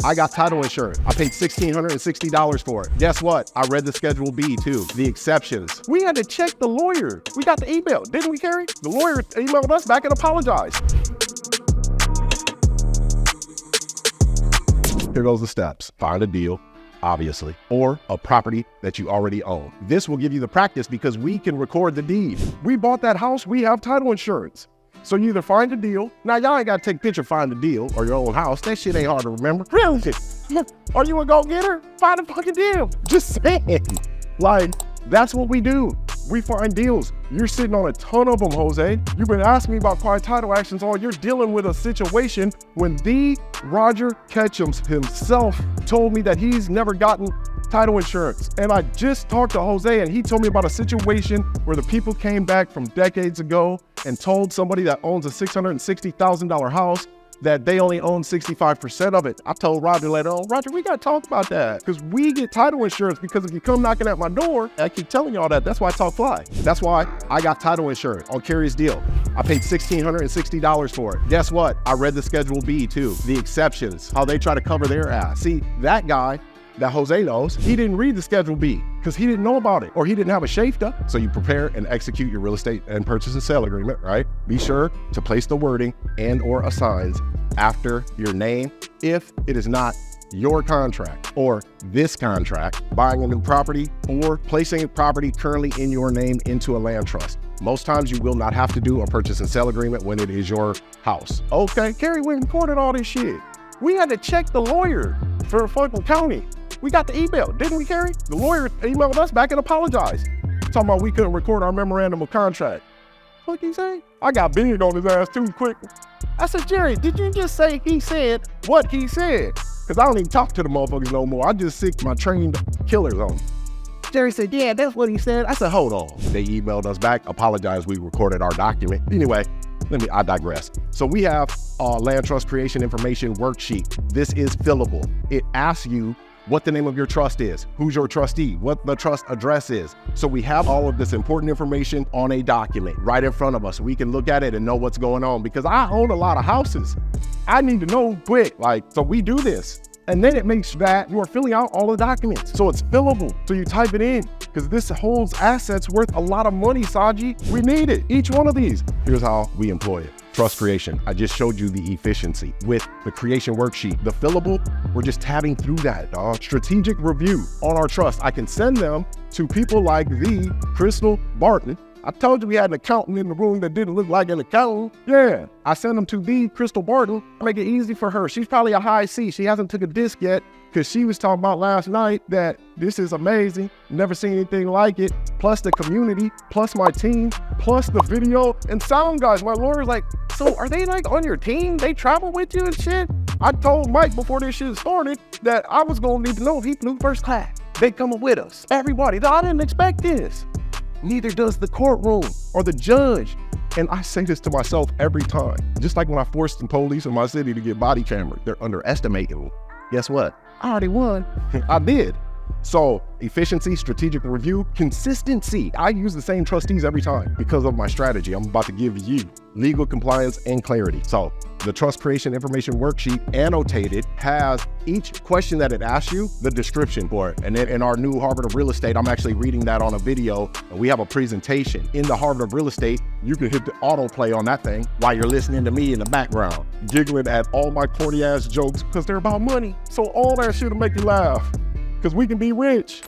I got title insurance. I paid $1,660 for it. Guess what? I read the Schedule B too, the exceptions. We had to check the lawyer. We got the email, didn't we, Carrie? The lawyer emailed us back and apologized. Here goes the steps. Find a deal, obviously, or a property that you already own. This will give you the practice because we can record the deed. We bought that house, we have title insurance. So you either find a deal. Now y'all ain't gotta take a picture, find a deal, or your own house. That shit ain't hard to remember. Really? Are you a go-getter? Find a fucking deal. Just saying. Like, that's what we do. We find deals. You're sitting on a ton of them, Jose. You've been asking me about quiet title actions. You're dealing with a situation when the Roger Ketchums himself told me that he's never gotten title insurance. And I just talked to Jose and he told me about a situation where the people came back from decades ago and told somebody that owns a $660,000 house that they only own 65% of it. I told Roger later on, Roger, we gotta talk about that because we get title insurance because if you come knocking at my door, I keep telling y'all that, that's why I talk fly. That's why I got title insurance on Carrie's deal. I paid $1,660 for it. Guess what? I read the Schedule B too, the exceptions, how they try to cover their ass. See, that guy that Jose knows, he didn't read the Schedule B because he didn't know about it or he didn't have a shafter. So you prepare and execute your real estate and purchase and sale agreement, right? Be sure to place the wording and or assigns after your name if it is not your contract or this contract, buying a new property or placing a property currently in your name into a land trust. Most times you will not have to do a purchase and sale agreement when it is your house. Okay, Carrie, we recorded all this shit. We had to check the lawyer for fucking county. We got the email, didn't we, Carrie? The lawyer emailed us back and apologized. Talking about we couldn't record our memorandum of contract. What he say? I got big on his ass too quick. I said, Jerry, did you just say he said what he said? Because I don't even talk to the motherfuckers no more. I just sick my trained killers on them. Jerry said, yeah, that's what he said. I said, hold on. They emailed us back, apologized, we recorded our document. Anyway, I digress. So we have a land trust creation information worksheet. This is fillable. It asks you what the name of your trust is, who's your trustee, what the trust address is. So we have all of this important information on a document right in front of us. We can look at it and know what's going on because I own a lot of houses. I need to know quick, so we do this. And then it makes that you are filling out all the documents. So it's fillable. So you type it in because this holds assets worth a lot of money, Saji. We need it, each one of these. Here's how we employ it. Trust creation. I just showed you the efficiency with the creation worksheet. The fillable, we're just tabbing through that, dog. Strategic review on our trust. I can send them to people like the Crystal Barton. I told you we had an accountant in the room that didn't look like an accountant. Yeah, I sent them to the Crystal Barton. Make it easy for her. She's probably a high C. She hasn't took a disc yet because she was talking about last night that this is amazing. Never seen anything like it. Plus the community, plus my team, plus the video and sound guys. My lawyer's like, so are they like on your team? They travel with you and shit? I told Mike before this shit started that I was gonna need to know if he flew first class. They coming with us. Everybody, I didn't expect this. Neither does the courtroom or the judge. And I say this to myself every time. Just like when I forced the police in my city to get body cameras, they're underestimating me. Guess what? I already won. I did. So efficiency, strategic review, consistency. I use the same trustees every time because of my strategy. I'm about to give you legal compliance and clarity. So the trust creation information worksheet annotated has each question that it asks you, the description for it. And then in our new Harvard of Real Estate, I'm actually reading that on a video and we have a presentation. In the Harvard of Real Estate, you can hit the autoplay on that thing while you're listening to me in the background, giggling at all my corny ass jokes because they're about money. So all that shit will make you laugh because we can be rich.